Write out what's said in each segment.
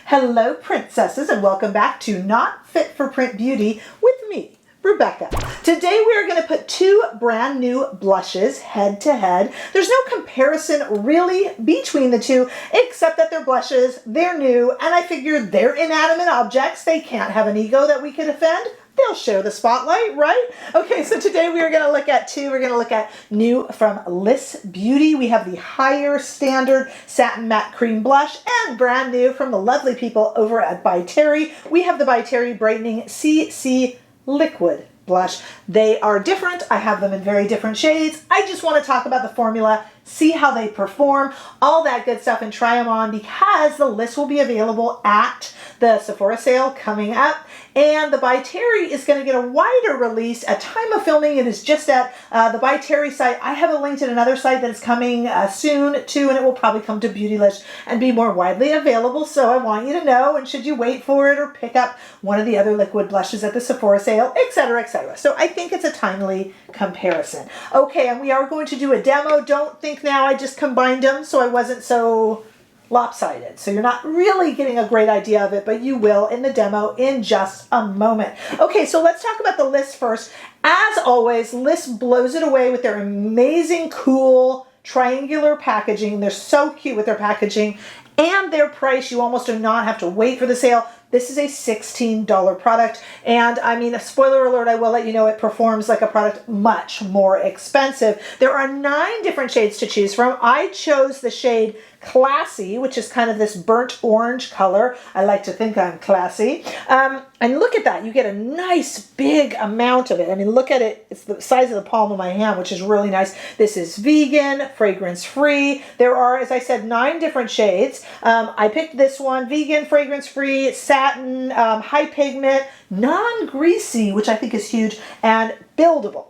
Hello, princesses, and welcome back to Not Fit for Print Beauty with me, Rebecca. Today we are going to put two brand new blushes head to head. There's no comparison really between the two, except that they're blushes, they're new, and I figured they're inanimate objects. They can't have an ego that we could offend. They'll share the spotlight, right? Okay, so today we are going to look at two. We're going to look at new from Lys Beauty. We have the higher standard satin matte cream blush, and brand new from the lovely people over at By Terry. We have the By Terry Brightening CC Liquid blush. They are different. I have them in very different shades. I just want to talk about the formula, see how they perform, all that good stuff, and try them on because the list will be available at the Sephora sale coming up. And the By Terry is going to get a wider release. At time of filming, it is just at the By Terry site. I have it linked at another site that is coming soon too, and it will probably come to Beautylish and be more widely available. So I want you to know, and should you wait for it or pick up one of the other liquid blushes at the Sephora sale, etc., etc. So I think it's a timely comparison. Okay, and we are going to do a demo. Don't think now I just combined them so I wasn't so lopsided. So you're not really getting a great idea of it, but you will in the demo in just a moment. Okay, so let's talk about the Lys first. As always, Lys blows it away with their amazing, cool, triangular packaging. They're so cute with their packaging and their price. You almost do not have to wait for the sale. This is a $16 product, and I mean, a spoiler alert, I will let you know it performs like a product much more expensive. There are 9 different shades to choose from. I chose the shade Classy, which is kind of this burnt orange color. I like to think I'm classy. And look at that. You get a nice big amount of it. I mean, look at it. It's the size of the palm of my hand, which is really nice. This is vegan, fragrance-free. There are, as I said, 9 different shades. I picked this one, vegan, fragrance-free, satin, high pigment, non-greasy, which I think is huge, and buildable.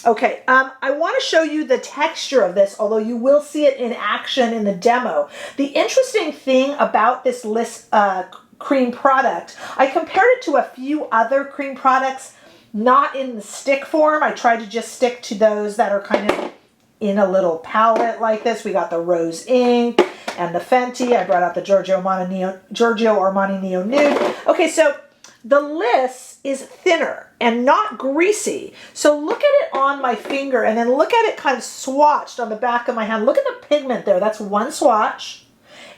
Okay, I want to show you the texture of this, although you will see it in action in the demo. The interesting thing about this Lys cream product, I compared it to a few other cream products, not in the stick form. I tried to just stick to those that are kind of in a little palette like this. We got the Rose Ink and the Fenty. I brought out the Giorgio Armani Neo Nude. Okay, so the Lys is thinner and not greasy. So look at it on my finger and then look at it kind of swatched on the back of my hand. Look at the pigment there. That's one swatch.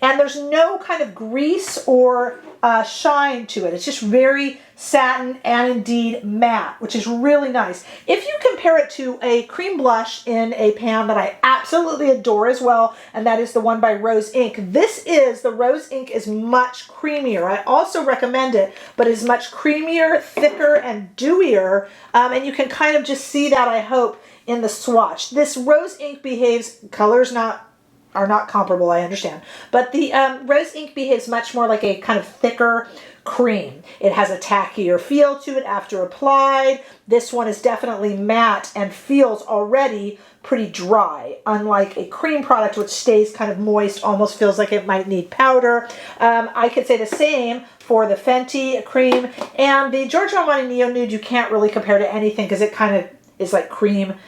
And there's no kind of grease or shine to it. It's just very satin and indeed matte, which is really nice. If you compare it to a cream blush in a pan that I absolutely adore as well, and that is the one by Rose Ink. The Rose Ink is much creamier. I also recommend it, but it's much creamier, thicker, and dewier. And you can kind of just see that, I hope, in the swatch. This Rose Ink behaves, colors are not comparable, I understand. But the Rose Ink behaves much more like a kind of thicker cream. It has a tackier feel to it after applied. This one is definitely matte and feels already pretty dry, unlike a cream product which stays kind of moist, almost feels like it might need powder. I could say the same for the Fenty cream, and the Giorgio Armani Neo Nude you can't really compare to anything because it kind of is like cream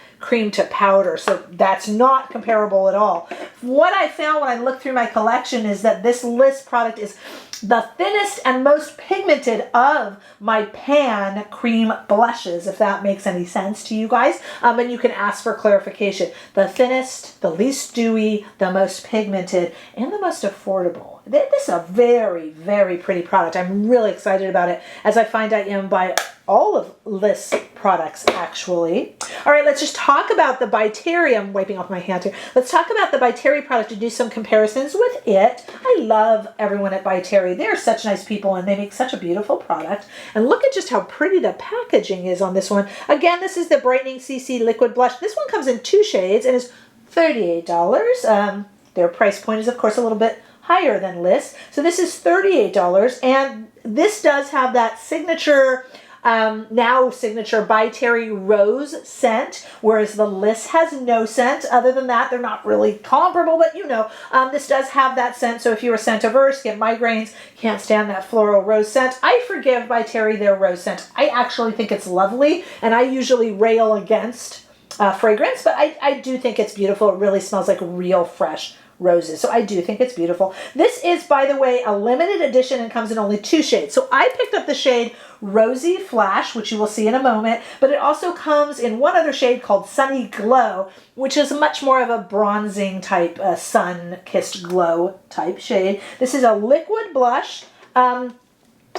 to powder, so that's not comparable at all. What I found when I looked through my collection is that this Lys product is the thinnest and most pigmented of my pan cream blushes, if that makes any sense to you guys. And you can ask for clarification. The thinnest, the least dewy, the most pigmented, and the most affordable. This is a very, very pretty product. I'm really excited about it, as I find I am by all of Lys products, actually. All right, let's just talk about the By Terry. I'm wiping off my hand here. Let's talk about the By Terry product and do some comparisons with it. I love everyone at By Terry. They're such nice people and they make such a beautiful product. And look at just how pretty the packaging is on this one. Again, this is the Brightening CC Liquid Blush. This one comes in 2 shades and is $38. Their price point is, of course, a little bit higher than Lys. So this is $38. And this does have that signature signature By Terry Rose scent, whereas the Lys has no scent. Other than that, they're not really comparable, but you know, this does have that scent. So if you're scent averse, get migraines, can't stand that floral rose scent, I forgive By Terry their rose scent. I actually think it's lovely, and I usually rail against fragrance, but I do think it's beautiful. It really smells like real fresh roses. So I do think it's beautiful. This is, by the way, a limited edition and comes in only 2 shades. So I picked up the shade Rosy Flash, which you will see in a moment, but it also comes in one other shade called Sunny Glow, which is much more of a bronzing type, sun-kissed glow type shade. This is a liquid blush.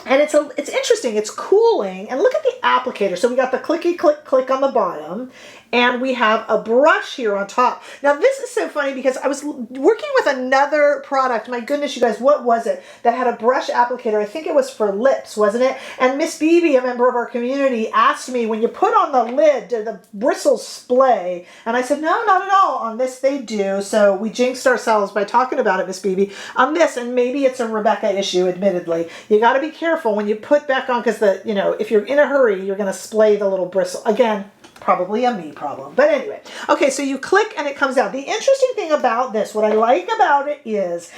And it's interesting, it's cooling, and look at the applicator. So we got the clicky click click on the bottom, and we have a brush here on top. Now this is so funny because I was working with another product, my goodness you guys, what was it, that had a brush applicator. I think it was for lips, wasn't it? And Miss BB, a member of our community, asked me, when you put on the lid, do the bristles splay? And I said, no, not at all. On this they do. So we jinxed ourselves by talking about it, Miss BB, on this, and maybe it's a Rebecca issue, admittedly. You got to be careful when you put back on, because if you're in a hurry, you're going to splay the little bristle. Again, probably a me problem. But anyway, okay, so you click and it comes out. The interesting thing about this, what I like about it is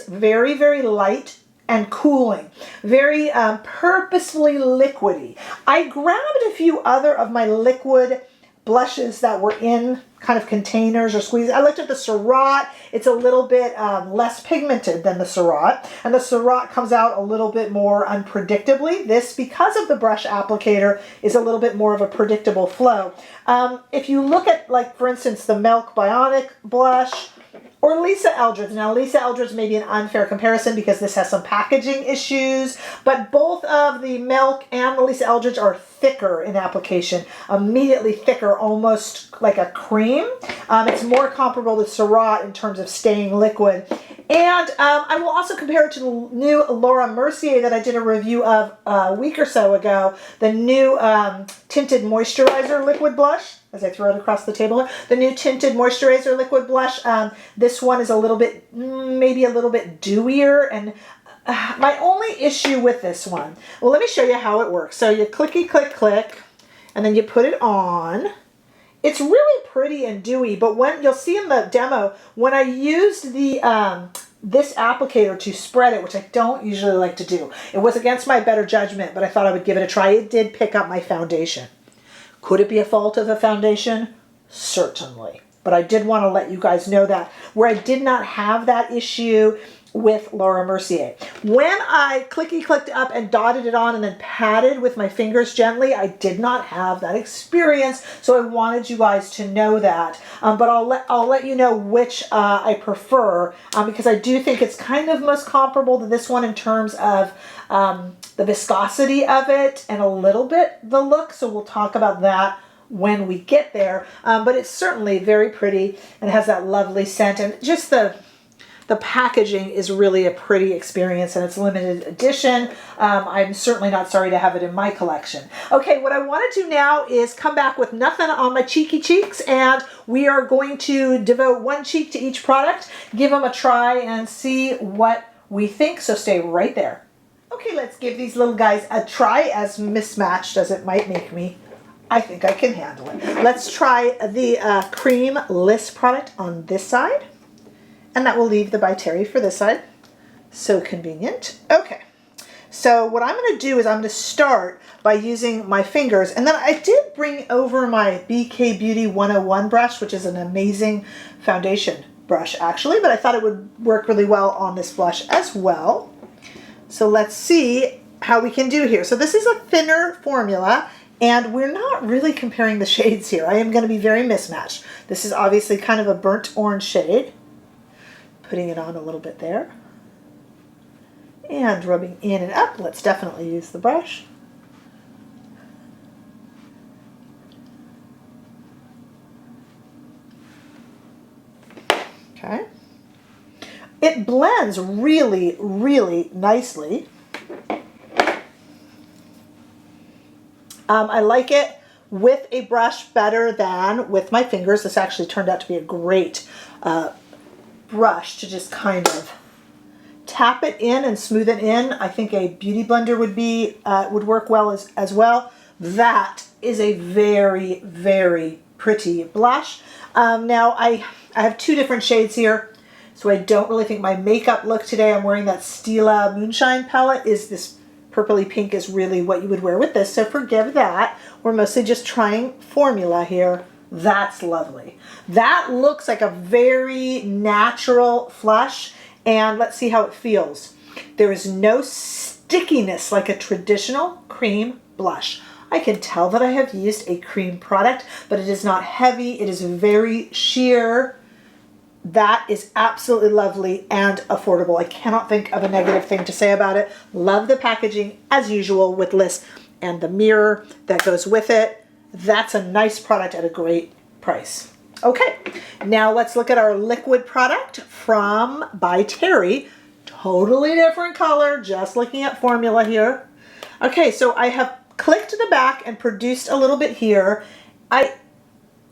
very, very light and cooling, very purposefully liquidy. I grabbed a few other of my liquid blushes that were in kind of containers or squeezes. I looked at the Surratt. It's a little bit less pigmented than the Surratt, and the Surratt comes out a little bit more unpredictably. This, because of the brush applicator, is a little bit more of a predictable flow. If you look at, like, for instance, the Milk Bionic blush, or Lisa Eldredge. Now, Lisa Eldredge may be an unfair comparison because this has some packaging issues, but both of the Milk and the Lisa Eldredge are thicker in application, immediately thicker, almost like a cream. It's more comparable to Surratt in terms of staying liquid. And I will also compare it to the new Laura Mercier that I did a review of a week or so ago, the new Tinted Moisturizer Liquid Blush, as I throw it across the table. The new Tinted Moisturizer Liquid Blush. This one is a little bit, maybe a little bit dewier, and my only issue with this one, well, let me show you how it works. So you clicky click click, and then you put it on. It's really pretty and dewy, but when you'll see in the demo, when I used the this applicator to spread it, which I don't usually like to do, it was against my better judgment, but I thought I would give it a try. It did pick up my foundation. Could it be a fault of the foundation? Certainly. But I did want to let you guys know that, where I did not have that issue with Laura Mercier. When I clicky clicked up and dotted it on and then patted with my fingers gently, I did not have that experience. So I wanted you guys to know that. But I'll let you know which I prefer, because I do think it's kind of most comparable to this one in terms of the viscosity of it and a little bit the look. So we'll talk about that when we get there. But it's certainly very pretty and has that lovely scent, and just the packaging is really a pretty experience, and it's limited edition. I'm certainly not sorry to have it in my collection. Okay, what I want to do now is come back with nothing on my cheeky cheeks, and we are going to devote one cheek to each product, give them a try, and see what we think. So stay right there. Okay, let's give these little guys a try, as mismatched as it might make me. I think I can handle it. Let's try the Cream Lys product on this side. And that will leave the by Terry for this side. So convenient. Okay, so what I'm going to do is I'm going to start by using my fingers. And then I did bring over my BK Beauty 101 brush, which is an amazing foundation brush actually, but I thought it would work really well on this blush as well. So let's see how we can do here. So this is a thinner formula, and we're not really comparing the shades here. I am going to be very mismatched. This is obviously kind of a burnt orange shade. Putting it on a little bit there. And rubbing in and up. Let's definitely use the brush. Okay. It blends really, really nicely. I like it with a brush better than with my fingers. This actually turned out to be a great brush to just kind of tap it in and smooth it in. I think a beauty blender would work well as well. That is a very, very pretty blush. Now I have two different shades here, so I don't really think my makeup look today. I'm wearing that Stila Moonshine palette. Is this purpley pink is really what you would wear with this, so forgive that. We're mostly just trying formula here That's lovely. That looks like a very natural flush, and let's see how it feels. There is no stickiness like a traditional cream blush. I can tell that I have used a cream product, but it is not heavy. It is very sheer. That is absolutely lovely and affordable. I cannot think of a negative thing to say about it. Love the packaging as usual with Lys and the mirror that goes with it. That's a nice product at a great price. Okay, now let's look at our liquid product from by Terry. Totally different color, just looking at formula here. Okay, so I have clicked the back and produced a little bit here. I'm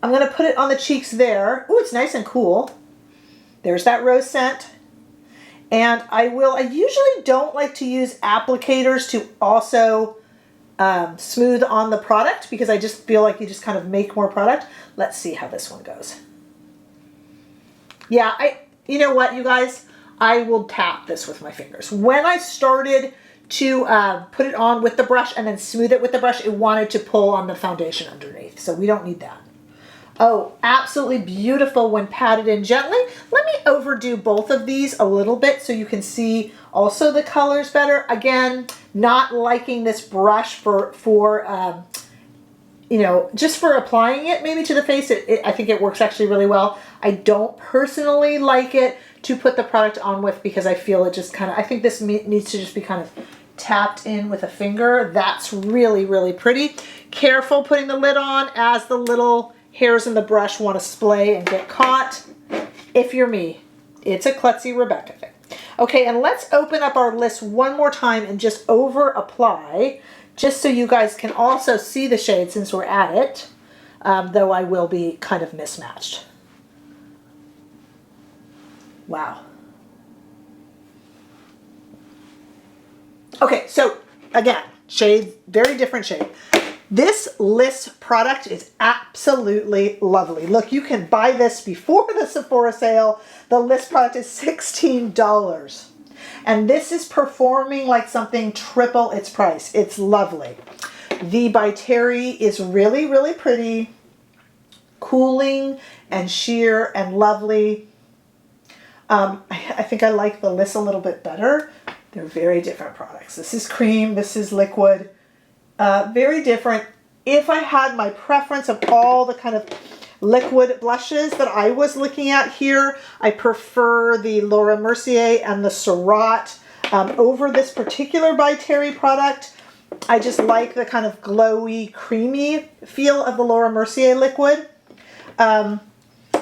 going to put it on the cheeks there. Oh, it's nice and cool. There's that rose scent. And I usually don't like to use applicators to also smooth on the product because I just feel like you just kind of make more product. Let's see how this one goes. Yeah, you know what, you guys? I will tap this with my fingers. When I started to put it on with the brush and then smooth it with the brush, it wanted to pull on the foundation underneath. So we don't need that. Oh, absolutely beautiful when patted in gently. Let me overdo both of these a little bit so you can see also the colors better. Again, not liking this brush for you know, just for applying it maybe to the face. I think it works actually really well. I don't personally like it to put the product on with because I feel it just kind of, I think this needs to just be kind of tapped in with a finger. That's really, really pretty. Careful putting the lid on as the little hairs in the brush want to splay and get caught. If you're me, it's a klutzy Rebecca thing. Okay, and let's open up our list one more time and just over apply, just so you guys can also see the shade since we're at it, though I will be kind of mismatched. Wow. Okay, so again, shade, very different shade. This Lys product is absolutely lovely. Look, you can buy this before the Sephora sale. The Lys product is $16. And this is performing like something triple its price. It's lovely. The by Terry is really, really pretty, cooling and sheer and lovely. I think I like the Lys a little bit better. They're very different products. This is cream, this is liquid. Very different. If I had my preference of all the kind of liquid blushes that I was looking at here, I prefer the Laura Mercier and the Surratt over this particular by Terry product. I just like the kind of glowy, creamy feel of the Laura Mercier liquid.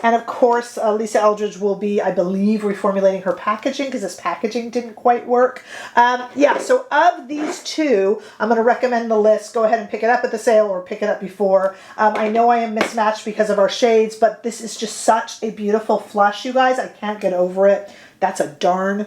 And of course, Lisa Eldridge will be, I believe, reformulating her packaging because this packaging didn't quite work. Yeah, so of these two, I'm going to recommend the Lys. Go ahead and pick it up at the sale or pick it up before. I know I am mismatched because of our shades, but this is just such a beautiful flush, you guys. I can't get over it. That's a darn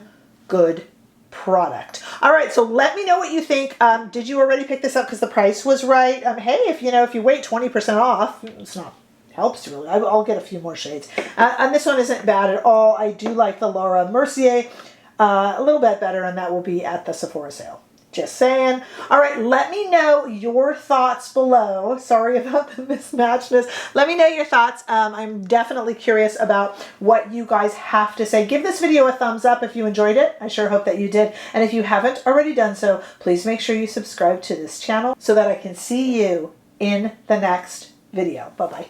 good product. All right, so let me know what you think. Did you already pick this up because the price was right? Hey, if you wait 20% off, it's not helps really. I'll get a few more shades. And this one isn't bad at all. I do like the Laura Mercier a little bit better, and that will be at the Sephora sale. Just saying. All right, let me know your thoughts below. Sorry about the mismatchedness. Let me know your thoughts. I'm definitely curious about what you guys have to say. Give this video a thumbs up if you enjoyed it. I sure hope that you did. And if you haven't already done so, please make sure you subscribe to this channel so that I can see you in the next video. Bye-bye.